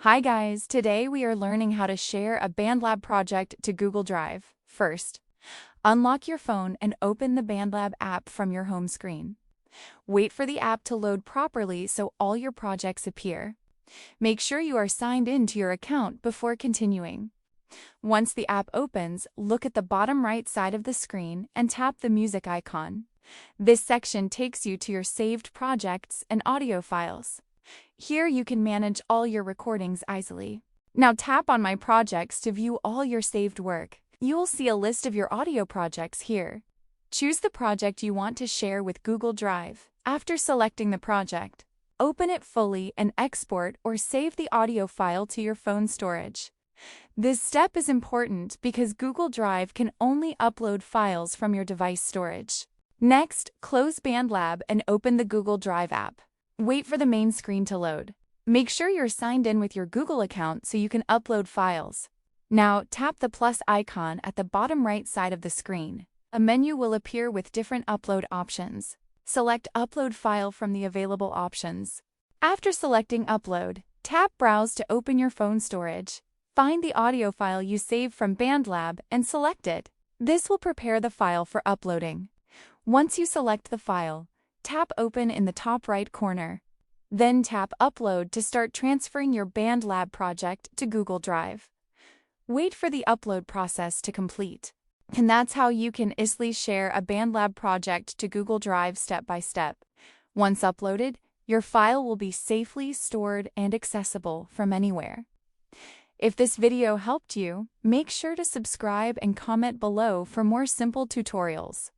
Hi guys, today we are learning how to share a BandLab project to Google Drive. First, unlock your phone and open the BandLab app from your home screen. Wait for the app to load properly so all your projects appear. Make sure you are signed in to your account before continuing. Once the app opens, look at the bottom right side of the screen and tap the music icon. This section takes you to your saved projects and audio files. Here you can manage all your recordings easily. Now tap on My Projects to view all your saved work. You will see a list of your audio projects here. Choose the project you want to share with Google Drive. After selecting the project, open it fully and export or save the audio file to your phone storage. This step is important because Google Drive can only upload files from your device storage. Next, close BandLab and open the Google Drive app. Wait for the main screen to load. Make sure you're signed in with your Google account so you can upload files. Now, tap the plus icon at the bottom right side of the screen. A menu will appear with different upload options. Select Upload File from the available options. After selecting Upload, tap Browse to open your phone storage. Find the audio file you saved from BandLab and select it. This will prepare the file for uploading. Once you select the file, tap Open in the top right corner. Then tap Upload to start transferring your BandLab project to Google Drive. Wait for the upload process to complete. And that's how you can easily share a BandLab project to Google Drive step by step. Once uploaded, your file will be safely stored and accessible from anywhere. If this video helped you, make sure to subscribe and comment below for more simple tutorials.